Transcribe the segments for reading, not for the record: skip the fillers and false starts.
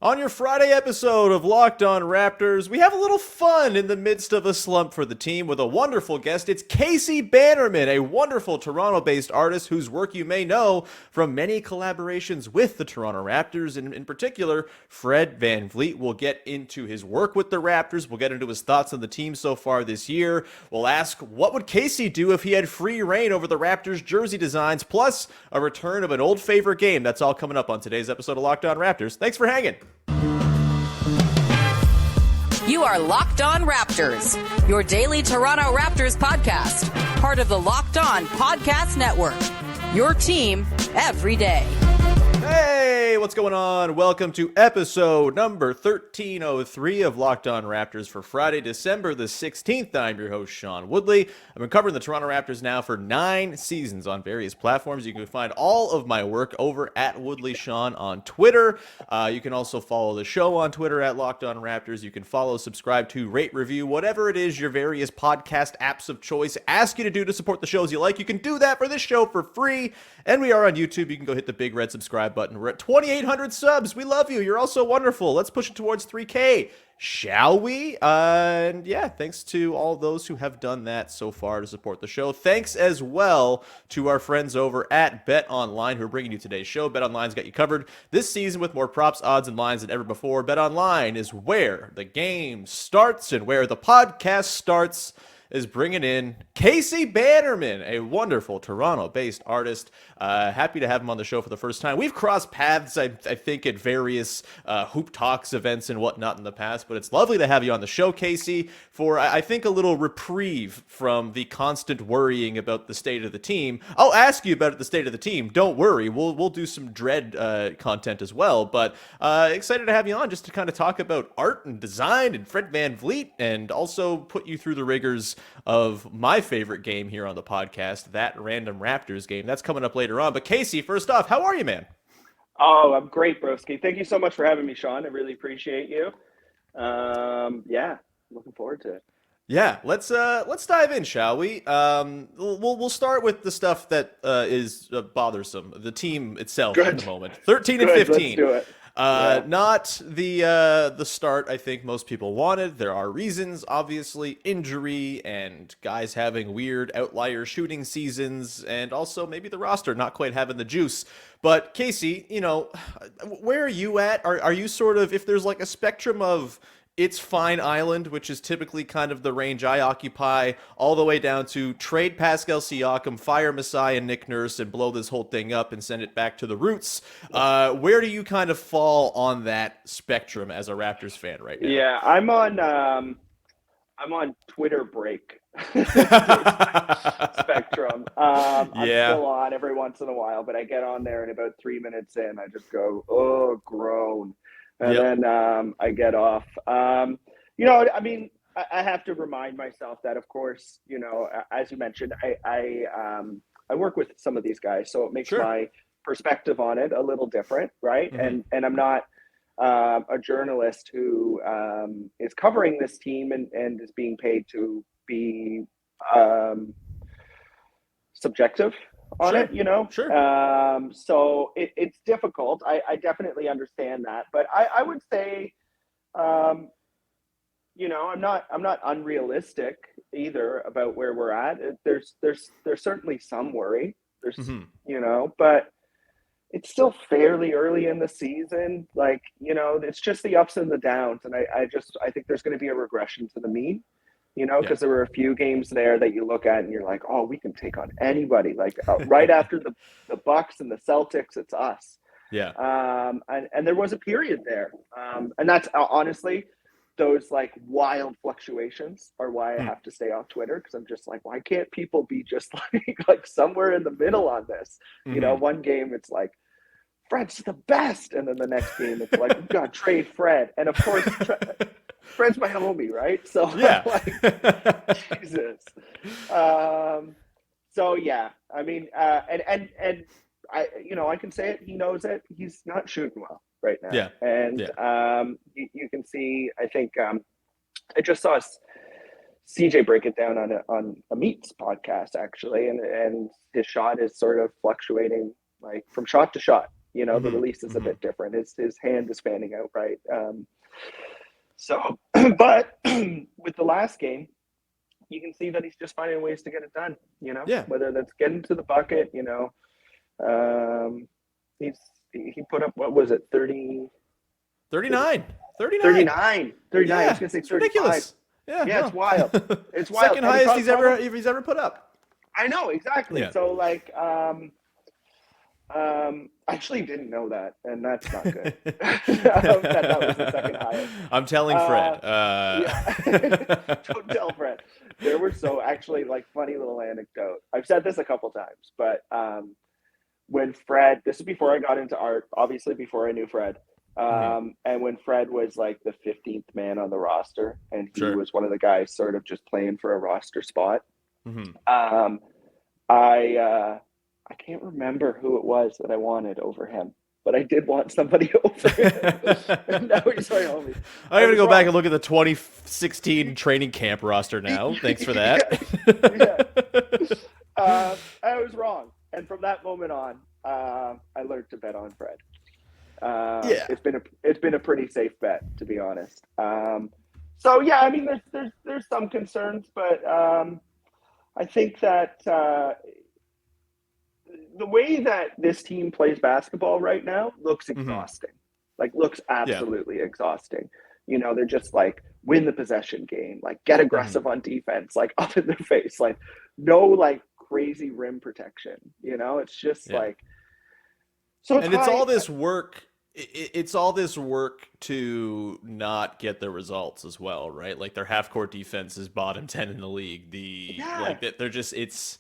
On your Friday episode of Locked On Raptors, we have a little fun in the midst of a slump for the team with a wonderful guest. It's Casey Bannerman, a wonderful Toronto-based artist whose work you may know from many collaborations with the Toronto Raptors, and in particular, Fred VanVleet. We'll get into his work with the Raptors. We'll get into his thoughts on the team so far this year. We'll ask, what would Casey do if he had free reign over the Raptors jersey designs, plus a return of an old favorite game. That's all coming up on today's episode of Locked On Raptors. Thanks for hanging. You are Locked On Raptors, your daily Toronto Raptors podcast, part of the Locked On Podcast Network, your team every day. Hey, what's going on? Welcome to episode number 1303 of Locked On Raptors for Friday, December the 16th. I'm your host, Sean Woodley. I've been covering the Toronto Raptors now for 9 seasons on various platforms. You can find all of my work over at Woodley Sean on Twitter. You can also follow the show on Twitter at Locked On Raptors. You can follow, subscribe to, rate, review, whatever it is your various podcast apps of choice ask you to do to support the shows you like. You can do that for this show for free. And we are on YouTube. You can go hit the big red subscribe button. We're at 2,800 subs. We love you. You're also wonderful. Let's push it towards 3K, shall we? And yeah, thanks to all those who have done that so far to support the show. Thanks as well to our friends over at Bet Online who are bringing you today's show. Bet Online's got you covered this season with more props, odds, and lines than ever before. Bet Online is where the game starts and where the podcast starts. Is bringing in Casey Bannerman, a wonderful Toronto-based artist. Happy to have him on the show for the first time. We've crossed paths, I think, at various Hoop Talks events and whatnot in the past, but it's lovely to have you on the show, Casey, for, I think, a little reprieve from the constant worrying about the state of the team. I'll ask you about the state of the team. Don't worry. We'll do some Dread content as well, but excited to have you on just to kind of talk about art and design and Fred VanVleet and also put you through the rigors of my favorite game here on the podcast, that Random Raptors game. That's coming up later on. But Casey, first off, how are you, man? Oh, I'm great, broski. Thank you so much for having me, Sean. I really appreciate you. Yeah, looking forward to it. Yeah, let's dive in, shall we? We'll start with the stuff that is bothersome. The team itself at the moment, 13 and 15. Let's do it. Not the start I think most people wanted. There are reasons, obviously, injury and guys having weird outlier shooting seasons, and also maybe the roster not quite having the juice. But Casey, you know, where are you at? Are you sort of, if there's like a spectrum of it's fine island, which is typically kind of the range I occupy, all the way down to trade Pascal Siakam, fire Masai and Nick Nurse, and blow this whole thing up and send it back to the roots. Where do you kind of fall on that spectrum as a Raptors fan right now? Yeah, I'm on Twitter break spectrum. I'm still on every once in a while, but I get on there and about 3 minutes in, I just go, oh, groan. And then I get off. You know, I mean, I have to remind myself that, of course, you know, as you mentioned, I work with some of these guys, so it makes my perspective on it a little different, right? Mm-hmm. And I'm not a journalist who is covering this team and is being paid to be subjective on it, you know? Sure. So it's difficult. I definitely understand that. But I would say, you know, I'm not unrealistic either about where we're at. There's certainly some worry. There's, you know, but it's still fairly early in the season. Like, you know, it's just the ups and the downs. And I think there's going to be a regression to the mean. You know, because there were a few games there that you look at and you're like, oh, we can take on anybody. Like right after the Bucks and the Celtics, it's us. Yeah. And there was a period there. And that's honestly, those like wild fluctuations are why I have to stay off Twitter, because I'm just like, why can't people be just like somewhere in the middle on this? You know, one game it's like, Fred's the best. And then the next game it's like, we've got to trade Fred. And of course, Fred's my homie, right? So yeah, like, Jesus. So yeah, I mean, and I, you know, I can say it. He knows it. He's not shooting well right now. Yeah, and you can see. I think I just saw CJ break it down on a Meets podcast actually, and his shot is sort of fluctuating like from shot to shot. You know, the release is a bit different. His hand is fanning out, right? So, but with the last game, you can see that he's just finding ways to get it done, you know, whether that's getting to the bucket, you know. He put up, what was it, 39. 39. I was going to say 35. Ridiculous. It's wild. It's wild. Second highest he's ever put up. I know, exactly. Yeah. So, like, I actually didn't know that, and that's not good. that was the second highest. I'm telling Fred. Don't tell Fred. There were actually, like, funny little anecdote. I've said this a couple times, but when Fred, this is before I got into art, obviously before I knew Fred, and when Fred was like the 15th man on the roster, and he was one of the guys sort of just playing for a roster spot. I can't remember who it was that I wanted over him, but I did want somebody over him. And now he's my homie. I'm going to go back and look at the 2016 training camp roster now. Thanks for that. I was wrong. And from that moment on, I learned to bet on Fred. It's been a pretty safe bet, to be honest. So yeah, I mean, there's some concerns, but I think that the way that this team plays basketball right now looks exhausting. Like, looks absolutely exhausting. You know, they're just like, win the possession game, like, get aggressive on defense, like, up in their face, like, no, like, crazy rim protection. You know, it's just like, so it's all this work. It's all this work to not get the results as well, right? Like, their half court defense is bottom 10 in the league. They're just, it's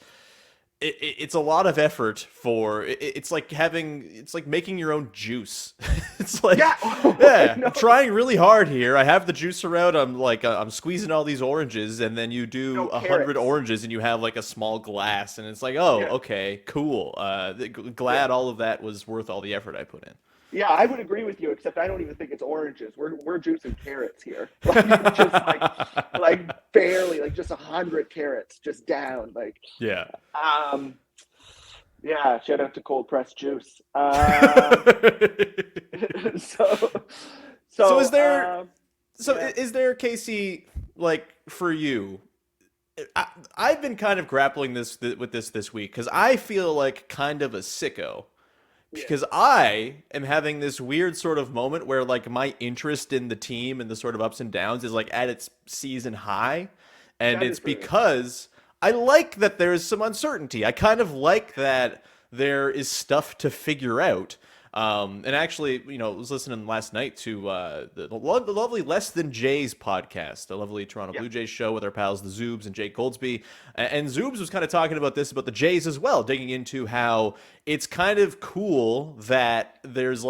a lot of effort for it's like making your own juice. It's like I'm trying really hard here. I have the juicer out. I'm squeezing all these oranges, and then you do 100 oranges and you have like a small glass, and it's like, okay, cool. Glad all of that was worth all the effort I put in. Yeah, I would agree with you, except I don't even think it's oranges. We're juicing carrots here. Like, just like barely, like just 100 carrots just down. Like, shout out to cold pressed juice. So is there, Casey, like, for you? I've been kind of grappling with this week because I feel like kind of a sicko. Because I am having this weird sort of moment where, like, my interest in the team and the sort of ups and downs is, like, at its season high. And it's because I like that there is some uncertainty. I kind of like that there is stuff to figure out. And actually, you know, I was listening last night to the lovely Less Than Jays podcast, a lovely Toronto Blue Jays show with our pals, the Zoobs and Jake Goldsby. And Zoobs was kind of talking about the Jays as well, digging into how it's kind of cool that there's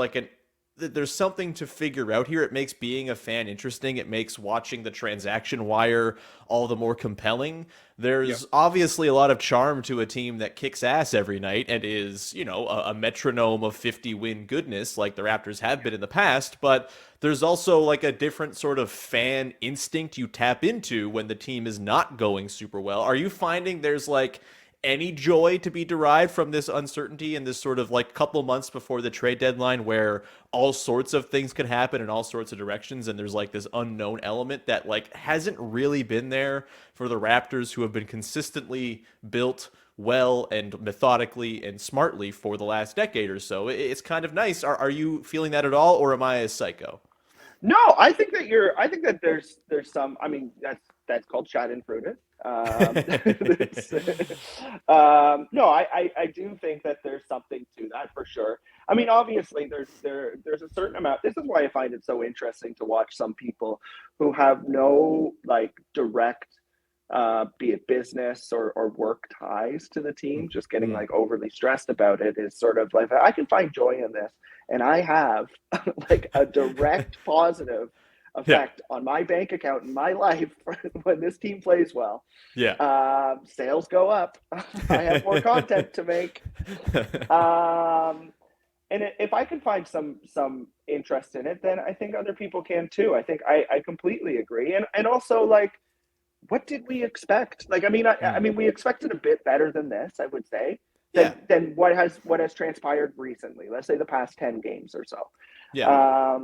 there's something to figure out here. It makes being a fan interesting. It makes watching the transaction wire all the more compelling. There's obviously a lot of charm to a team that kicks ass every night and is, you know, a metronome of 50-win goodness like the Raptors have been in the past, but there's also like a different sort of fan instinct you tap into when the team is not going super well. Are you finding there's like any joy to be derived from this uncertainty and this sort of like couple months before the trade deadline where all sorts of things could happen in all sorts of directions, and there's like this unknown element that like hasn't really been there for the Raptors, who have been consistently built well and methodically and smartly for the last decade or so? It's kind of nice. Are you feeling that at all, or am I a psycho? No, I think that there's some, I mean, that's called Schadenfreude. No, I do think that there's something to that for sure. I mean, obviously there's a certain amount. This is why I find it so interesting to watch some people who have no like direct, be it business or work ties to the team, just getting like overly stressed about it is sort of like, I can find joy in this. And I have like a direct positive effect on my bank account in my life when this team plays well. Sales go up. I have more content to make. And if I can find some interest in it, then I think other people can too. I think I completely agree. And also, like, what did we expect? Like, I mean, we expected a bit better than this, I would say. than what has transpired recently. Let's say the past 10 games or so. Yeah.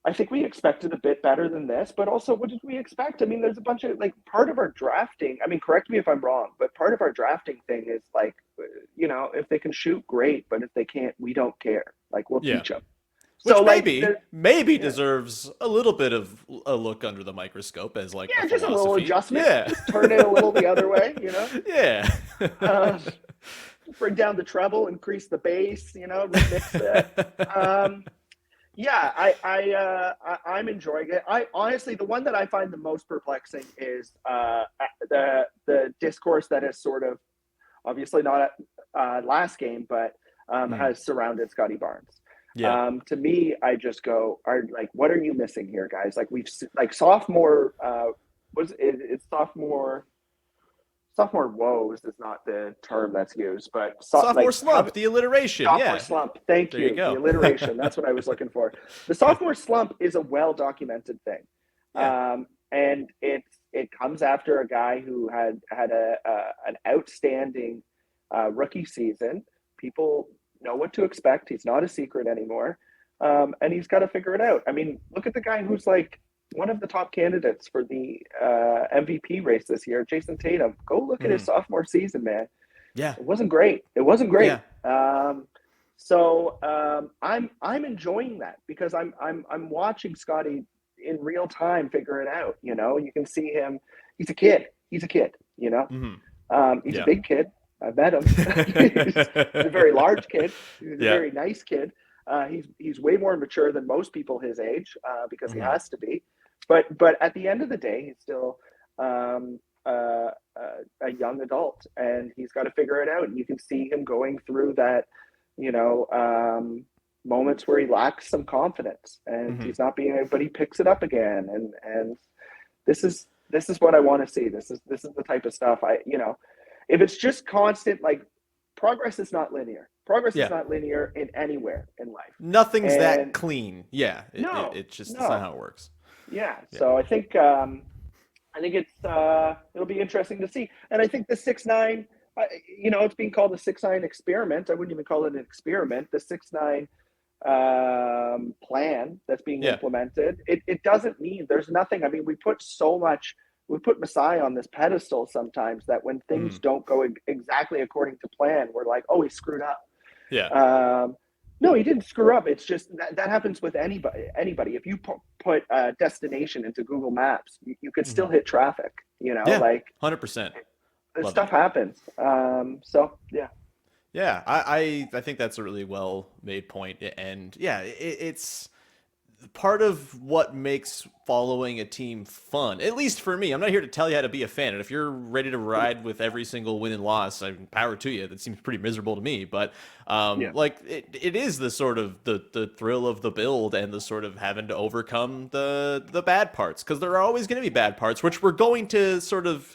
I think we expected a bit better than this, but also what did we expect? I mean, there's a bunch of part of our drafting. I mean, correct me if I'm wrong, but part of our drafting thing is if they can shoot, great, but if they can't, we don't care. We'll teach them. Which So maybe deserves a little bit of a look under the microscope as a just a little adjustment. Yeah. Just turn it a little the other way, Yeah. Bring down the treble, increase the bass, remix it. I'm enjoying it. I honestly, the one that I find the most perplexing is the discourse that is sort of obviously not last game, but has surrounded Scotty Barnes. Yeah. To me, I just go, what are you missing here, guys? Sophomore sophomore woes is not the term that's used, but sophomore slump, the alliteration. Sophomore slump. Thank you. There you go. The alliteration. That's what I was looking for. The sophomore slump is a well-documented thing. Yeah. And it comes after a guy who had an outstanding rookie season. People know what to expect. He's not a secret anymore. And he's got to figure it out. I mean, look at the guy who's one of the top candidates for the MVP race this year, Jason Tatum. Go look at his sophomore season, man. Yeah. It wasn't great. Yeah. I'm enjoying that because I'm watching Scotty in real time figure it out. You can see him. He's a kid. He's a big kid. I met him. He's a very large kid. He's a very nice kid. He's way more mature than most people his age because he has to be. But at the end of the day, he's still a young adult, and he's got to figure it out. And you can see him going through that, moments where he lacks some confidence, and he's not being, but he picks it up again. And this is what I want to see. This is the type of stuff if it's just constant, progress is not linear. Progress is not linear in anywhere in life. Nothing's that clean. Yeah. It's not how it works. Yeah. So I think it's it'll be interesting to see. And I think the 6'9", it's being called the 6'9" experiment. I wouldn't even call it an experiment. The 6'9" plan that's being implemented. It doesn't mean there's nothing. I mean, we put Masai on this pedestal sometimes that when things don't go exactly according to plan, we're like, oh, he screwed up. Yeah. No, he didn't screw up. It's just that happens with anybody. If you put a destination into Google Maps, you could still hit traffic, 100%. This stuff happens. Yeah, I think that's a really well made point. And it's part of what makes following a team fun, at least for me. I'm not here to tell you how to be a fan, and if you're ready to ride with every single win and loss, power to you. That seems pretty miserable to me, but it is the sort of the thrill of the build and the sort of having to overcome the bad parts, because there are always going to be bad parts, which we're going to sort of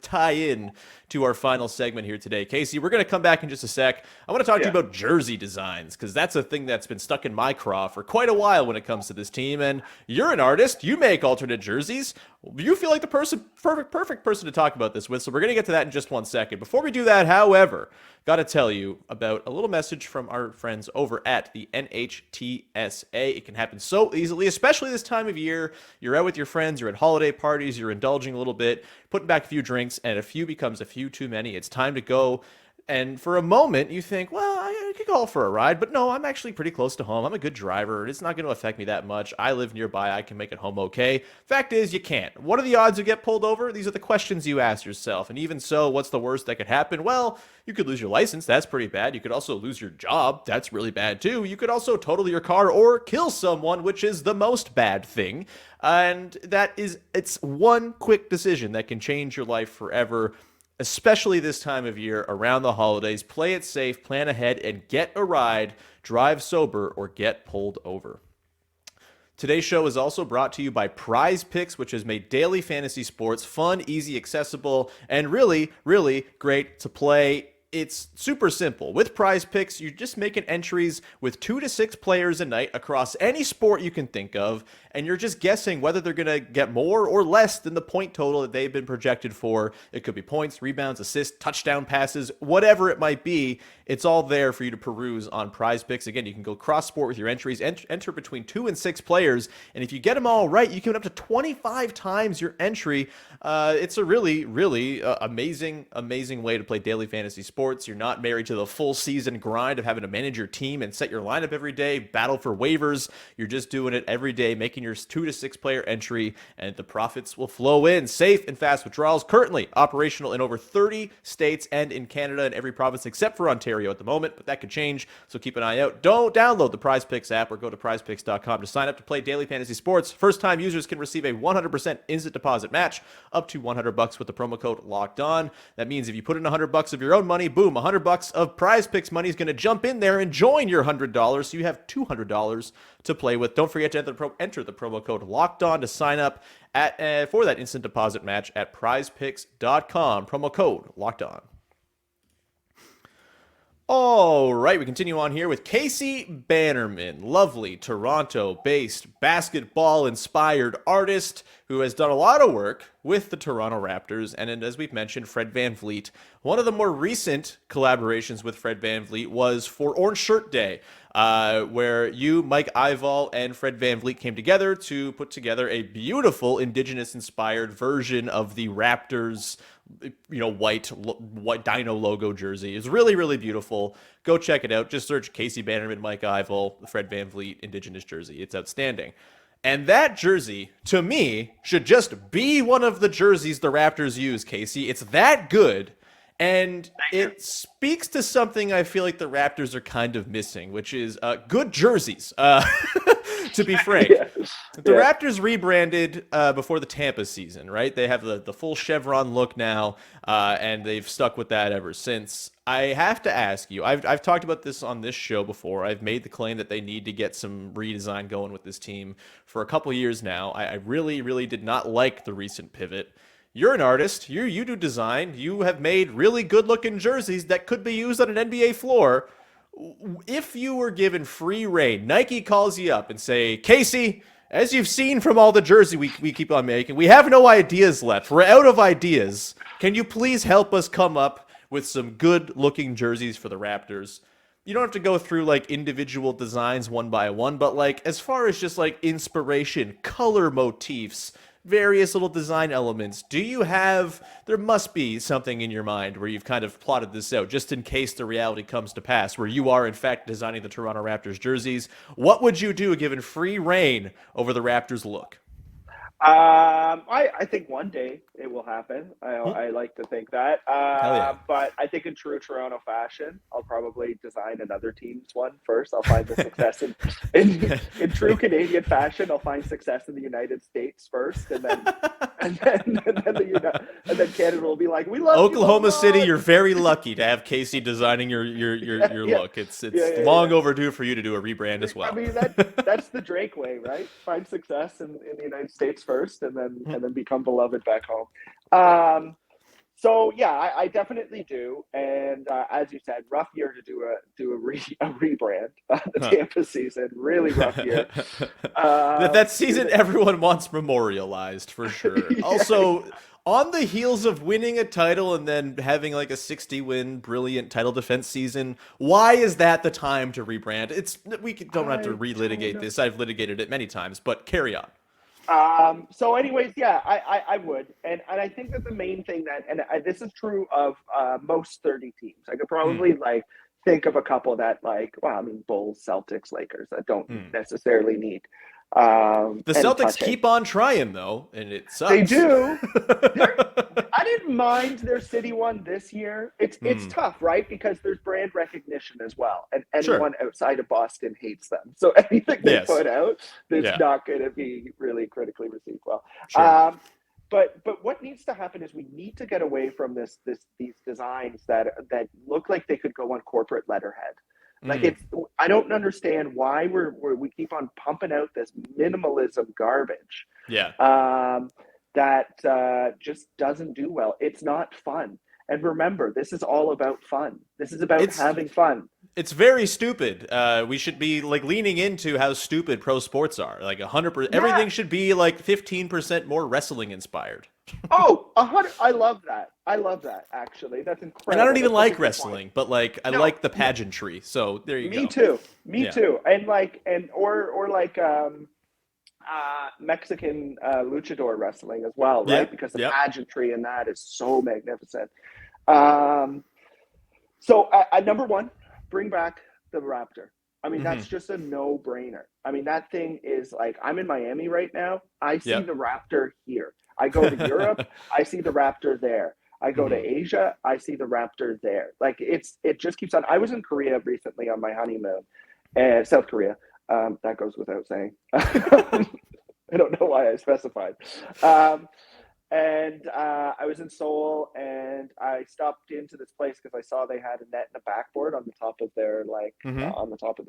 tie in to our final segment here today. Casey, we're going to come back in just a sec. I want to talk to you about jersey designs, because that's a thing that's been stuck in my craw for quite a while when it comes to this team, and you're an artist. You make alternate jerseys. You feel like the perfect person to talk about this with, so we're going to get to that in just 1 second. Before we do that, however, got to tell you about a little message from our friends over at the NHTSA. It can happen so easily, especially this time of year. You're out with your friends, you're at holiday parties, you're indulging a little bit, putting back a few drinks, and a few becomes a few too many. It's time to go. And for a moment, you think, well, I could call for a ride, but no, I'm actually pretty close to home. I'm a good driver. It's not going to affect me that much. I live nearby. I can make it home okay. Fact is, you can't. What are the odds you get pulled over? These are the questions you ask yourself. And even so, what's the worst that could happen? Well, you could lose your license. That's pretty bad. You could also lose your job. That's really bad too. You could also total your car or kill someone, which is the most bad thing. And it's one quick decision that can change your life forever. Especially this time of year around the holidays. Play it safe, plan ahead, and get a ride. Drive sober or get pulled over. Today's show is also brought to you by Prize Picks, which has made daily fantasy sports fun, easy, accessible, and really, really great to play It's super simple. With Prize Picks, you're just making entries with 2 to 6 players a night across any sport you can think of, and you're just guessing whether they're going to get more or less than the point total that they've been projected for. It could be points, rebounds, assists, touchdown passes, whatever it might be. It's all there for you to peruse on Prize Picks. Again, you can go cross-sport with your entries, enter between 2 and 6 players, and if you get them all right, you can win up to 25 times your entry. It's a really, really amazing way to play daily fantasy sports. You're not married to the full season grind of having to manage your team and set your lineup every day, battle for waivers. You're just doing it every day, making your 2 to 6 player entry, and the profits will flow in. Safe and fast withdrawals currently operational in over 30 states and in Canada and every province except for Ontario at the moment, but that could change, so keep an eye out. Don't download the Prize Picks app or go to prizepicks.com to sign up to play daily fantasy sports. First-time users can receive a 100% instant deposit match up to $100 with the promo code Locked On. That means if you put in $100 of your own money, boom, $100 of Prize Picks money is going to jump in there and join your $100, so you have $200 to play with. Don't forget to enter the promo code Locked On to sign up for that instant deposit match at prizepicks.com. Promo code Locked On. All right, we continue on here with Casey Bannerman, lovely Toronto-based basketball-inspired artist who has done a lot of work with the Toronto Raptors, and as we've mentioned, Fred VanVleet. One of the more recent collaborations with Fred VanVleet was for Orange Shirt Day, where you, Mike Ivall, and Fred VanVleet came together to put together a beautiful Indigenous-inspired version of the Raptors, white dino logo jersey. It's really, really beautiful. Go check it out. Just search Casey Bannerman, Mike Ivall, Fred VanVleet Indigenous jersey. It's outstanding. And that jersey, to me, should just be one of the jerseys the Raptors use, Casey. It's that good. And it speaks to something I feel like the Raptors are kind of missing, which is good jerseys, to be frank. The Raptors rebranded before the Tampa season, right? They have the full chevron look now, and they've stuck with that ever since. I have to ask you, I've talked about this on this show before. I've made the claim that they need to get some redesign going with this team for a couple years now. I really, really did not like the recent pivot. You're an artist. You do design. You have made really good-looking jerseys that could be used on an NBA floor. If you were given free reign, Nike calls you up and say, Casey, as you've seen from all the jersey we keep on making, we have no ideas left. We're out of ideas. Can you please help us come up with some good-looking jerseys for the Raptors? You don't have to go through like individual designs one by one, but like as far as just like inspiration, color motifs, various little design elements. There must be something in your mind where you've kind of plotted this out just in case the reality comes to pass, where you are in fact designing the Toronto Raptors jerseys. What would you do given free reign over the Raptors look? I think one day it will happen. I like to think that. But I think in true Toronto fashion, I'll probably design another team's one first. I'll find the success in true Canadian fashion. I'll find success in the United States first, and then Canada will be like, "We love Oklahoma City." You're very lucky to have Casey designing your look. It's long overdue for you to do a rebrand as well. I mean that's the Drake way, right? Find success in the United States first, and then become beloved back home. So yeah, I definitely do. And as you said, rough year to do a rebrand. The Tampa season, really rough year. That season, everyone wants memorialized for sure. Yeah. Also, on the heels of winning a title and then having like a 60-win brilliant title defense season, why is that the time to rebrand? We don't have to relitigate this. I've litigated it many times, but carry on. So anyways, yeah, I would. And I think that the main thing this is true of most 30 teams. I could probably think of a couple that Bulls, Celtics, Lakers that don't necessarily need. The Celtics keep on trying though, and it sucks. They do. I didn't mind their city one this year. It's tough, right? Because there's brand recognition as well, and anyone outside of Boston hates them. So anything they put out, it's not going to be really critically received well. Sure. But what needs to happen is we need to get away from these designs that look like they could go on corporate letterhead. I don't understand why we keep on pumping out this minimalism garbage. Yeah. That just doesn't do well. It's not fun. And remember, this is all about fun. This is about having fun. It's very stupid. We should be like leaning into how stupid pro sports are. Like 100%. Everything should be like 15% more wrestling inspired. Oh, 100. I love that. Actually, that's incredible. And I don't even like wrestling, but like I like the pageantry. So there you go. Me too. Me too. And like Mexican luchador wrestling as well, right? Because the pageantry in that is so magnificent. So number one, bring back the Raptor. I mean, that's just a no-brainer. I mean, that thing is like, I'm in Miami right now. I see the Raptor here. I go to Europe, I see the Raptor there. I go to Asia, I see the Raptor there. Like it just keeps on. I was in Korea recently on my honeymoon, South Korea. That goes without saying. I don't know why I specified. And I was in Seoul, and I stopped into this place because I saw they had a net and a backboard on the top of their on the top of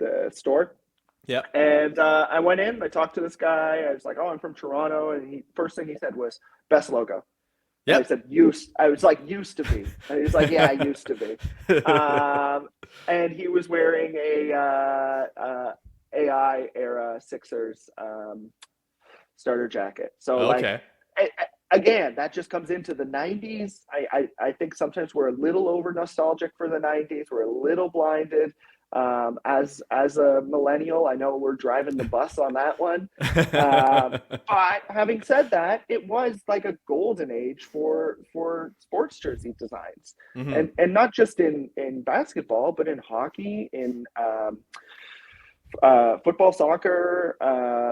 the store. Yeah. And I went in. I talked to this guy. I was like, "Oh, I'm from Toronto," and first thing he said was, "Best logo." Yeah. I said, "Used." I was like, "Used to be." And he was like, "Yeah, I used to be." And he was wearing a AI era Sixers starter jacket. So again, that just comes into the 90s. I think sometimes we're a little over nostalgic for the 90s. We're a little blinded. As a millennial, I know we're driving the bus on that one. But having said that, it was like a golden age for sports jersey designs, and not just in basketball, but in hockey, in football, soccer,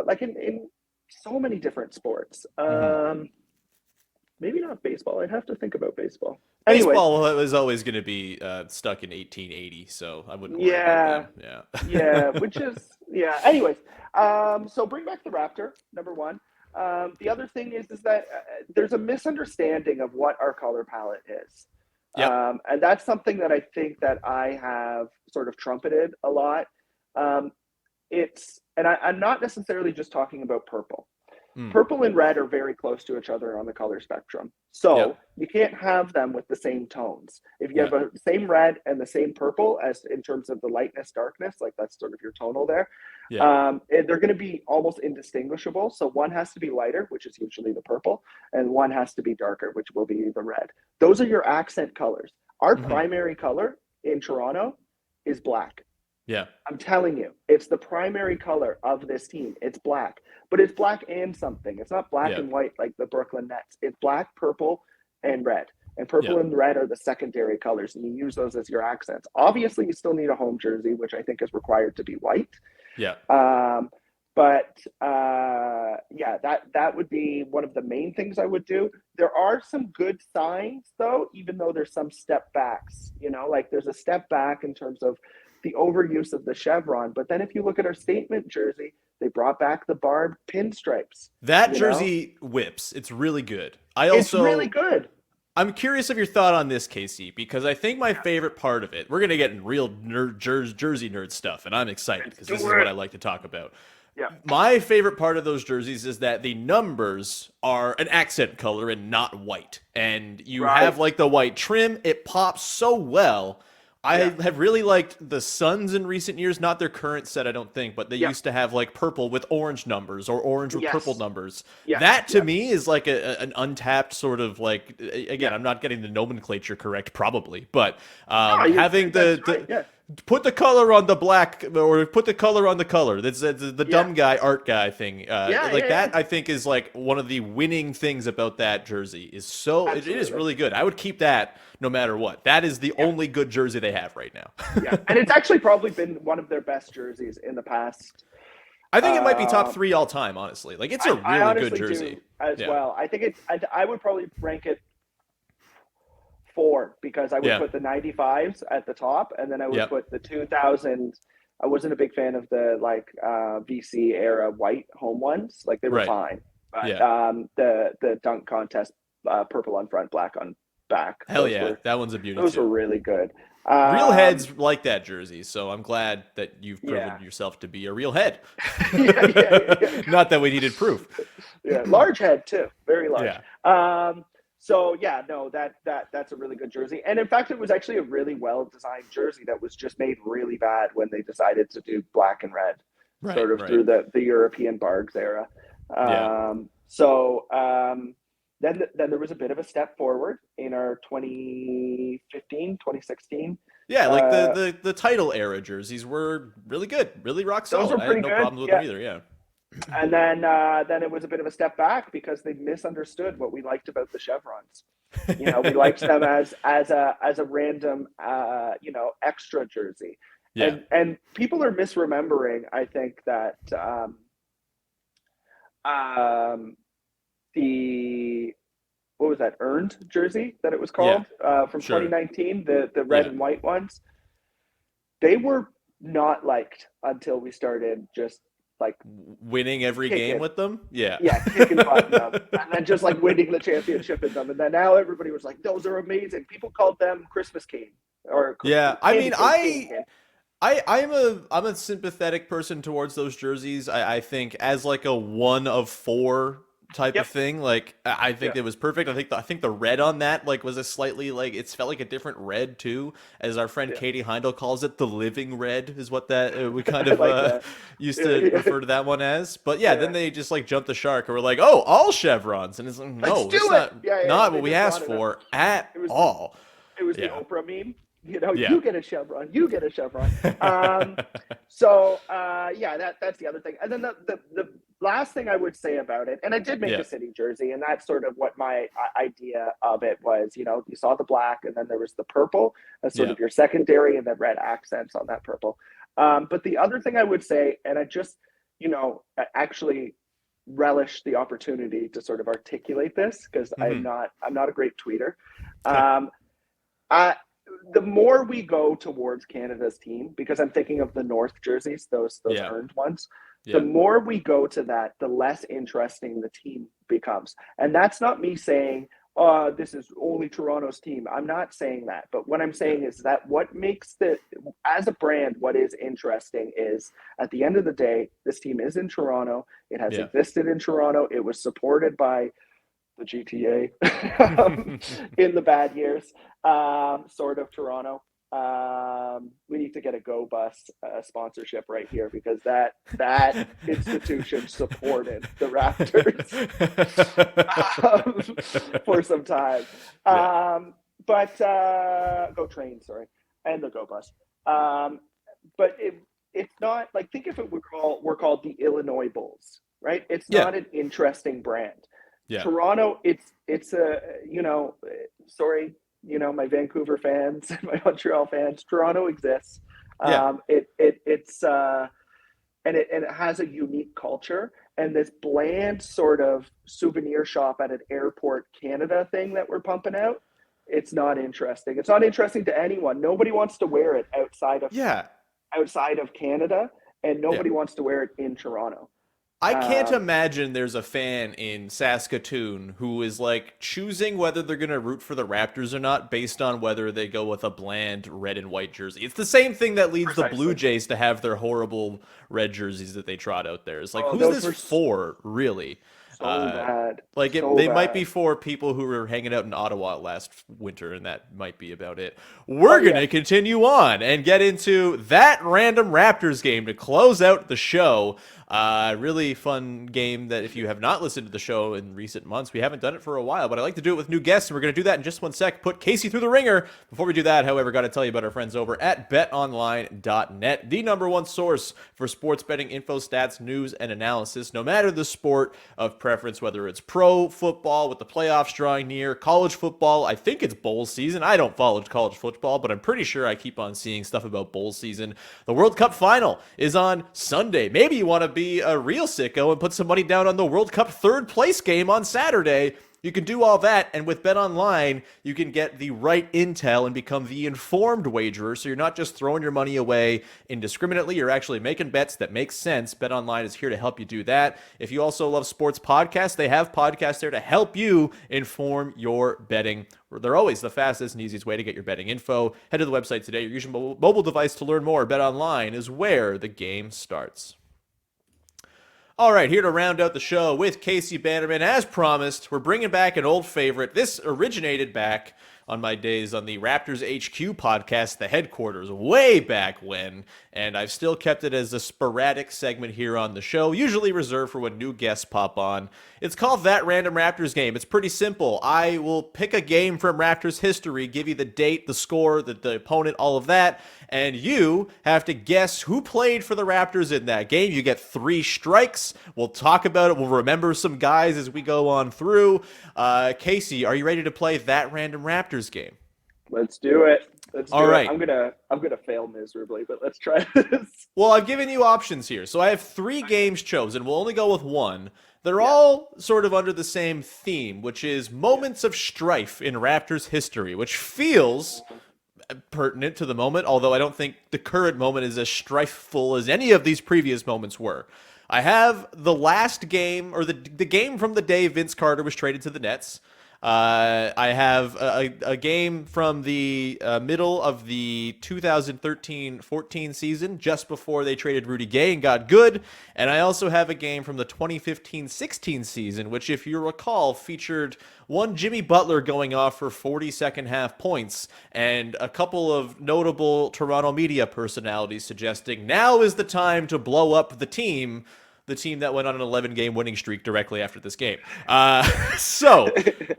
like in so many different sports. Maybe not baseball. I'd have to think about baseball. Baseball was always going to be stuck in 1880, so I wouldn't worry about them. Anyways, so bring back the Raptor, number one. The other thing is that there's a misunderstanding of what our color palette is. And that's something that I think that I have sort of trumpeted a lot. I'm not necessarily just talking about purple. Purple and red are very close to each other on the color spectrum. So you can't have them with the same tones. If you have the same red and the same purple as in terms of the lightness, darkness, like that's sort of your tonal there, they're going to be almost indistinguishable. So one has to be lighter, which is usually the purple, and one has to be darker, which will be the red. Those are your accent colors. Our primary color in Toronto is black. Yeah. I'm telling you, it's the primary color of this team. It's black, but it's black and something. It's not black and white like the Brooklyn Nets. It's black, purple, and red. And purple and red are the secondary colors, and you use those as your accents. Obviously, you still need a home jersey, which I think is required to be white. Yeah. That would be one of the main things I would do. There are some good signs, though, even though there's some step backs. Like there's a step back in terms of the overuse of the chevron. But then if you look at our statement jersey, they brought back the barbed pinstripes. That jersey whips. It's really good. It's really good. I'm curious of your thought on this, Casey, because I think my favorite part of it, we're going to get in real jersey nerd stuff, and I'm excited because this is what I like to talk about. Yeah. My favorite part of those jerseys is that the numbers are an accent color and not white. And you have like the white trim. It pops so well. I have really liked the Suns in recent years, not their current set, I don't think, but they used to have like purple with orange numbers or orange with purple numbers. That to me is like an untapped sort of like, again, I'm not getting the nomenclature correct probably, but having put the color on the black or put the color on the color. That's the dumb guy, art guy thing. That I think is like one of the winning things about that jersey is it is really good. I would keep that no matter what. That is the only good jersey they have right now. And it's actually probably been one of their best jerseys in the past. I think it might be top 3 all time, honestly. Like it's a really good jersey as well. I think I would probably rank it 4 because I would put the 95s at the top, and then I would put the 2000. I wasn't a big fan of the VC era white home ones. Like they were fine, but the dunk contest purple on front, black on back. Hell yeah, that one's a beauty. Those were really good. Real heads like that jersey, so I'm glad that you've proven yourself to be a real head. Not that we needed proof. Large head too, very large. So yeah, no, that's a really good jersey. And in fact, it was actually a really well-designed jersey that was just made really bad when they decided to do black and red, sort of through the European Bargs era. Yeah. Then there was a bit of a step forward in our 2015, 2016. Yeah, like the title era jerseys were really good, really rock solid. Those were pretty I had no good. problems with them either. Yeah. And then it was a bit of a step back because they misunderstood what we liked about the chevrons. We liked them as a random extra jersey. Yeah. And people are misremembering, I think, that the what was that, earned jersey that it was called, from 2019, the red and white ones. They were not liked until we started just like winning every game with them. Yeah. Kicking butt them, and then just like winning the championship in them. And then now everybody was like, those are amazing. People called them Christmas cane or I'm a sympathetic person towards those jerseys. I think as like a 1 of 4 type of thing, like I think it was perfect. I think the red on that like was a slightly like it felt like a different red too, as our friend Katie Heindel calls it. The living red is what that we kind of like used to refer to that one as. But then they just like jumped the shark and were like, oh, all chevrons, and it's like, no, it's not what we asked for at all. It was the Oprah meme. You get a chevron. You get a chevron. That's the other thing. And then the last thing I would say about it, and I did make a city jersey, and that's sort of what my idea of it was. You saw the black, and then there was the purple as sort of your secondary, and then red accents on that purple. But the other thing I would say, and I just, actually relish the opportunity to sort of articulate this because I'm not a great tweeter. The more we go towards Canada's team, because I'm thinking of the North jerseys, those earned ones, the more we go to that, the less interesting the team becomes. And that's not me saying, oh, this is only Toronto's team. I'm not saying that. But what I'm saying is that what makes as a brand, what is interesting is at the end of the day, this team is in Toronto. It has existed in Toronto. It was supported by the GTA in the bad years, sort of Toronto. We need to get a Go Bus sponsorship right here because that institution supported the Raptors for some time. But Go Train, sorry, and the Go Bus. But it's not like, think if it were called the Illinois Bulls, right? It's not an interesting brand. Yeah. Toronto, it's a sorry, my Vancouver fans, my Montreal fans. Toronto exists. It's and it has a unique culture, and this bland sort of souvenir shop at an airport Canada thing that we're pumping out. It's not interesting. It's not interesting to anyone. Nobody wants to wear it outside of Canada, and nobody wants to wear it in Toronto. I can't imagine there's a fan in Saskatoon who is like choosing whether they're going to root for the Raptors or not based on whether they go with a bland red and white jersey. It's the same thing that leads the Blue Jays to have their horrible red jerseys that they trot out there. It's like, who's this for, really? So bad. Like they might be for people who were hanging out in Ottawa last winter, and that might be about it. We're going to continue on and get into that Random Raptors game to close out the show. Really fun game that if you have not listened to the show in recent months, we haven't done it for a while, but I like to do it with new guests, and we're going to do that in just one sec. Put Casey through the ringer. Before we do that, however, got to tell you about our friends over at betonline.net, the #1 source for sports betting info, stats, news, and analysis, no matter the sport of preference, whether it's pro football with the playoffs drawing near, college football. I think it's bowl season. I don't follow college football, but I'm pretty sure I keep on seeing stuff about bowl season. The World Cup final is on Sunday. Maybe you want to be a real sicko and put some money down on the World Cup third place game on Saturday. You can do all that, and with BetOnline, you can get the right intel and become the informed wagerer, so you're not just throwing your money away indiscriminately. You're actually making bets that make sense. BetOnline is here to help you do that. If you also love sports podcasts, they have podcasts there to help you inform your betting. They're always the fastest and easiest way to get your betting info. Head to the website today. Use your mobile device to learn more. BetOnline is where the game starts. All right, here to round out the show with Casey Bannerman. As promised, we're bringing back an old favorite. This originated back on my days on the Raptors HQ podcast, the headquarters, way back when, and I've still kept it as a sporadic segment here on the show, usually reserved for when new guests pop on. It's called That Random Raptors Game. It's pretty simple. I will pick a game from Raptors history, give you the date, the score, the opponent, all of that, and you have to guess who played for the Raptors in that game. You get 3 strikes. We'll talk about it. We'll remember some guys as we go on through. Casey, are you ready to play That Random Raptors Game? Let's do it. All right. I'm gonna fail miserably, but let's try this. Well, I've given you options here. So I have 3 games chosen. We'll only go with 1. They're all sort of under the same theme, which is moments of strife in Raptors history, which feels pertinent to the moment, although I don't think the current moment is as strifeful as any of these previous moments were. I have the last game, or the game from the day Vince Carter was traded to the Nets. I have a game from the middle of the 2013-14 season, just before they traded Rudy Gay and got good. And I also have a game from the 2015-16 season, which, if you recall, featured one Jimmy Butler going off for 40 second half points and a couple of notable Toronto media personalities suggesting now is the time to blow up the team that went on an 11-game winning streak directly after this game. So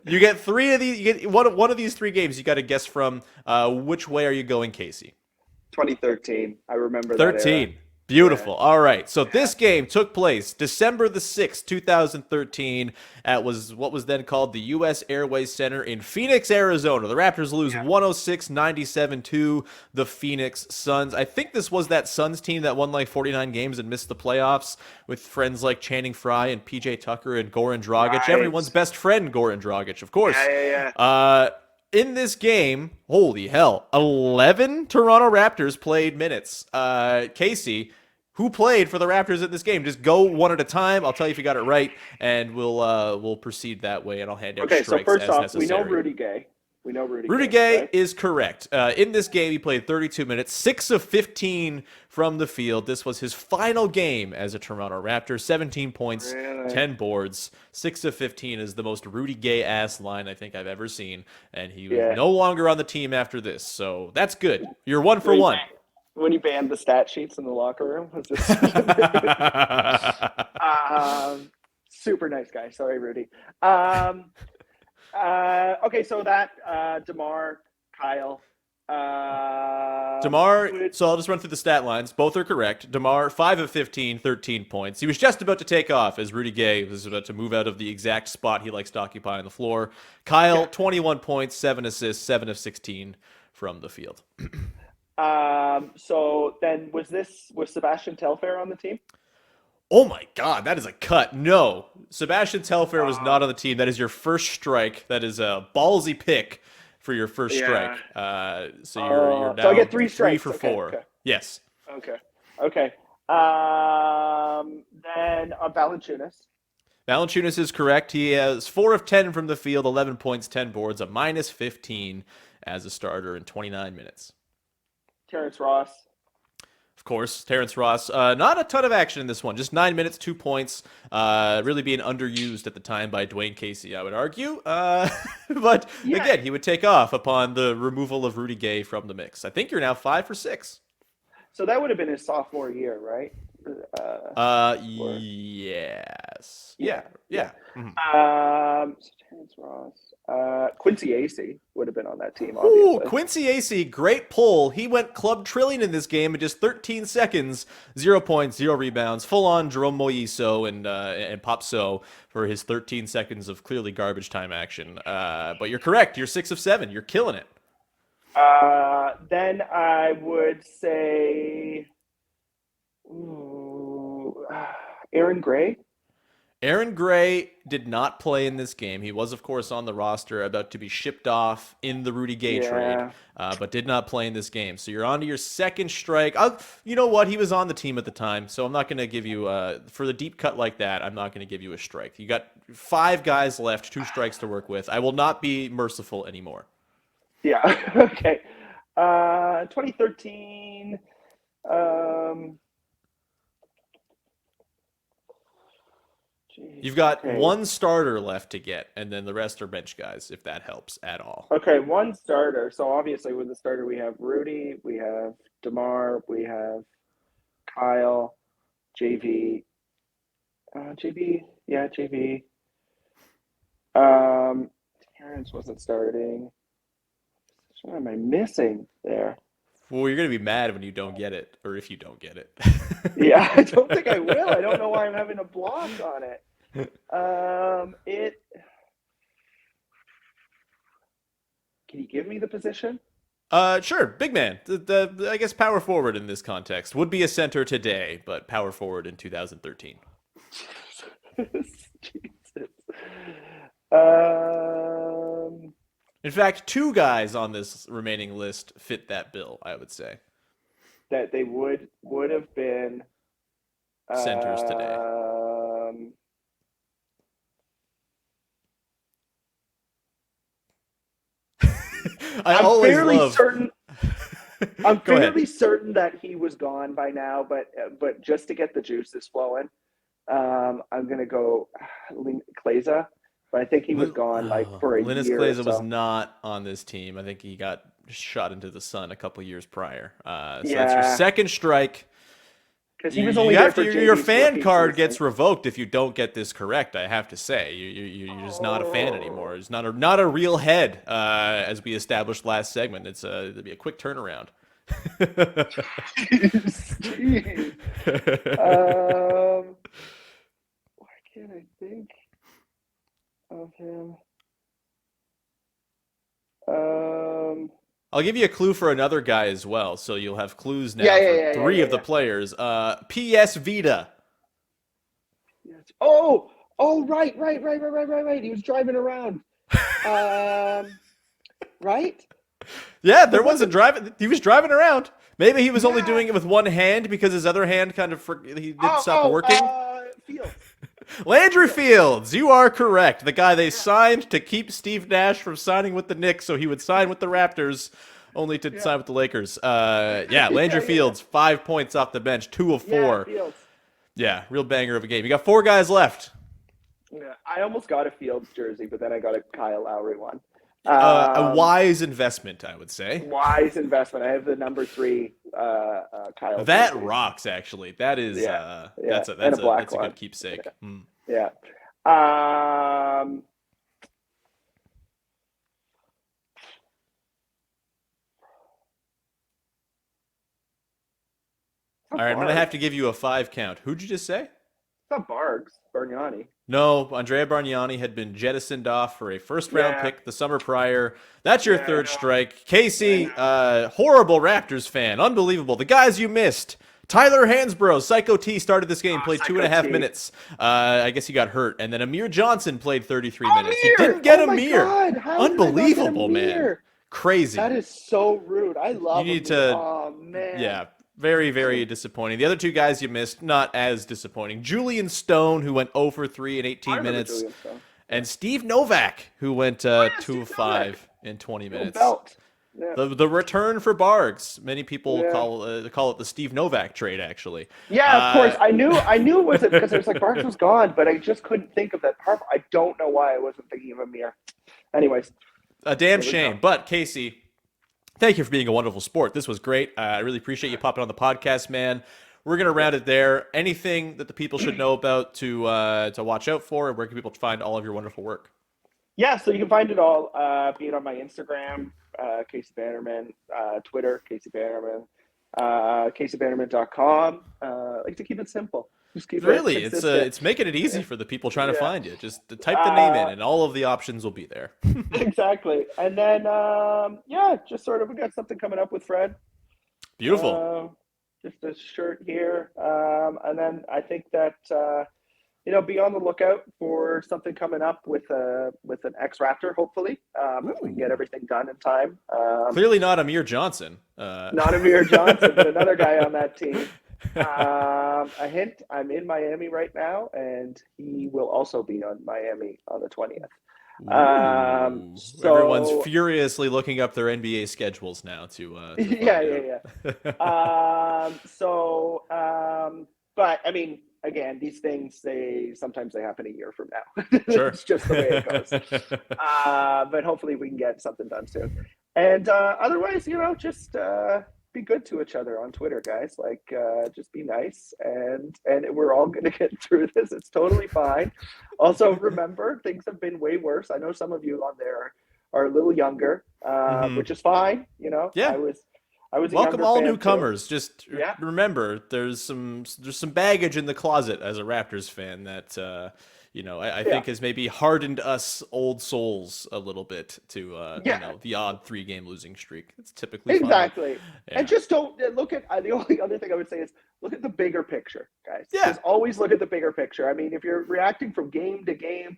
you get 3 of these. You get one of these 3 games. You got to guess from. Which way are you going, Casey? 2013. I remember 13. that. Beautiful. Yeah. All right. So this game took place December the 6th, 2013 at what was then called the U.S. Airways Center in Phoenix, Arizona. The Raptors lose 106-97 to the Phoenix Suns. I think this was that Suns team that won like 49 games and missed the playoffs with friends like Channing Frye and PJ Tucker and Goran Dragic. Right. Everyone's best friend, Goran Dragic, of course. Yeah. In this game, holy hell, 11 Toronto Raptors played minutes. Casey, who played for the Raptors in this game? Just go one at a time. I'll tell you if you got it right, and we'll proceed that way, and I'll hand out strikes so first as off, necessary. we know Rudy Gay. Rudy Gay right? is correct. In this game, he played 32 minutes, 6 of 15 from the field. This was his final game as a Toronto Raptor. 17 points, 10 boards, 6 of 15 is the most Rudy Gay-ass line I think I've ever seen. And he was no longer on the team after this, so that's good. You're 1 for 1. When he banned the stat sheets in the locker room. Was this... super nice guy. Sorry, Rudy. Okay, so that DeMar, Kyle. DeMar, so I'll just run through the stat lines. Both are correct. DeMar, 5 of 15, 13 points. He was just about to take off as Rudy Gay was about to move out of the exact spot he likes to occupy on the floor. Kyle, 21 points, 7 assists, 7 of 16 from the field. So then was Sebastian Telfair on the team? Oh my God, that is a cut. No, Sebastian Telfair was not on the team. That is your first strike. That is a ballsy pick for your first strike. So you're now so I get 3 strikes. 3 for 4. Okay. Yes. Okay. Then Valanciunas. Valanciunas is correct. He has 4 of 10 from the field, 11 points, 10 boards, a minus 15 as a starter in 29 minutes. Terrence Ross. Of course, Terrence Ross. Not a ton of action in this one. Just 9 minutes, 2 points. Really being underused at the time by Dwayne Casey, I would argue. But again, he would take off upon the removal of Rudy Gay from the mix. I think you're now 5 for 6. So that would have been his sophomore year, right? Yes. Yeah. Mm-hmm. So Terrence Ross. Quincy Acey would have been on that team, obviously. Ooh, Quincy Acey, great pull. He went club trillion in this game in just 13 seconds. 0 points, 0 rebounds. Full-on Jerome Moiso and Pop So for his 13 seconds of clearly garbage time action. But you're correct. You're 6 of 7. You're killing it. Then I would say Aaron Gray. Aaron Gray did not play in this game. He was, of course, on the roster, about to be shipped off in the Rudy Gay trade, but did not play in this game. So you're on to your second strike. You know what? He was on the team at the time, so I'm not going to give you, for the deep cut like that, I'm not going to give you a strike. You got 5 guys left, 2 strikes to work with. I will not be merciful anymore. Yeah, okay. 2013... You've got Okay. one starter left to get, and then the rest are bench guys, if that helps at all. Okay, one starter. So obviously with the starter we have Rudy, we have DeMar, we have Kyle, JV. JV. Terrence wasn't starting. What am I missing there? Well, you're going to be mad when you don't get it, or if you don't get it. Yeah, I don't think I will. I don't know why I'm having a block on it. Can you give me the position? Sure, big man. I guess power forward in this context would be a center today, but power forward in 2013. Jesus. In fact, two guys on this remaining list fit that bill, I would say. That they would have been Centers today. I'm fairly certain. certain that he was gone by now, but just to get the juices flowing, I'm gonna go Kleza. But I think he was gone for a Linus year. Kleza was not on this team. I think he got shot into the sun a couple years prior. So that's your second strike. Because he was only there for your JV's fan rookie card season. gets revoked if you don't get this correct. I have to say, you're just not a fan anymore. It's not a real head, as we established last segment. It'll be a quick turnaround. Jeez. Why can't I think of him? I'll give you a clue for another guy as well, so you'll have clues now for three of the players. PS Vita. Yes. Oh, right. He was driving around. Right? Yeah, there was a driving. He was driving around. Maybe he was only doing it with one hand because his other hand kind of he didn't stop working. Fields. Landry Fields, you are correct. The guy they signed to keep Steve Nash from signing with the Knicks, so he would sign with the Raptors, only to sign with the Lakers. Landry Fields, 5 points off the bench, 2 of 4. Yeah, real banger of a game. You got 4 guys left. Yeah, I almost got a Fields jersey, but then I got a Kyle Lowry one. A wise investment, I would say. Wise investment. I have the number 3 Kyle. That jersey. rocks, actually. That is that's a good keepsake. Yeah. All right, I'm going to have to give you a 5 count. Who'd you just say? It's not Bargnani. No, Andrea Bargnani had been jettisoned off for a first-round pick the summer prior. That's your third strike. Casey, horrible Raptors fan. Unbelievable. The guys you missed. Tyler Hansbrough, Psycho T, started this game, played 2.5 minutes. I guess he got hurt. And then Amir Johnson played 33 minutes. He didn't get Amir. Unbelievable, man. Crazy. That is so rude. I love you need Amir. to, Oh, man. Yeah. Very, very disappointing. The other 2 guys you missed, not as disappointing. Julian Stone, who went 0 for 3 in 18 minutes. And Steve Novak, who went 2 of 5 in 20 minutes. Yeah. The return for Bargs. Many people call it the Steve Novak trade, actually. Yeah, of course. I knew it was it because it was like Bargs was gone, but I just couldn't think of that part. I don't know why I wasn't thinking of Amir. Anyways. A damn shame. But, Casey, thank you for being a wonderful sport. This was great. I really appreciate you popping on the podcast, man. We're going to round it there. Anything that the people should know about to watch out for, and where can people find all of your wonderful work? Yeah, so you can find it all, be it on my Instagram, Casey Bannerman, Twitter, Casey Bannerman, CaseyBannerman.com. I like to keep it simple. Just keep really, it it's making it easy for the people trying to find you. Just type the name in, and all of the options will be there. Exactly. And then, just sort of we got something coming up with Fred. Beautiful. Just a shirt here. And then I think that, be on the lookout for something coming up with an ex-Raptor, hopefully. If we can get everything done in time. Clearly not Amir Johnson. Not Amir Johnson, but another guy on that team. A hint, I'm in Miami right now, and he will also be on Miami on the 20th. So everyone's furiously looking up their NBA schedules now to yeah. But I mean, again, these things, sometimes they happen a year from now. Sure. It's just the way it goes. But hopefully we can get something done soon. And otherwise, just be good to each other on Twitter, guys. Like, just be nice, and we're all going to get through this. It's totally fine. Also, remember, things have been way worse. I know some of you on there are a little younger, which is fine. Yeah. I was a welcome younger all fan newcomers. too. Just Yeah. remember, there's some baggage in the closet as a Raptors fan that I think has maybe hardened us old souls a little bit to the odd 3-game losing streak. It's typically exactly. fun. Yeah. And just don't look at the only other thing I would say is look at the bigger picture, guys. Yeah. Just always look at the bigger picture. I mean, if you're reacting from game to game,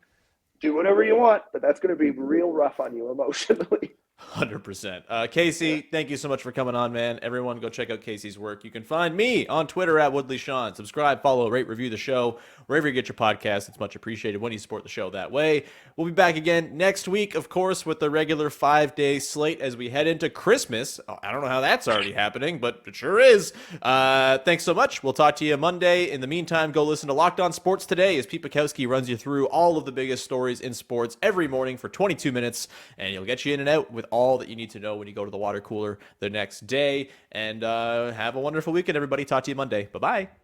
do whatever you want, but that's going to be real rough on you emotionally. 100%. Casey, thank you so much for coming on, man. Everyone go check out Casey's work. You can find me on Twitter at WoodleySean. Subscribe, follow, rate, review the show wherever you get your podcasts. It's much appreciated when you support the show that way. We'll be back again next week, of course, with the regular 5-day slate as we head into Christmas. I don't know how that's already happening, but it sure is. Thanks so much. We'll talk to you Monday. In the meantime, go listen to Locked On Sports Today as Pete Bukowski runs you through all of the biggest stories in sports every morning for 22 minutes, and he'll get you in and out with all that you need to know when you go to the water cooler the next day. And have a wonderful weekend, everybody. Talk to you Monday. Bye-bye.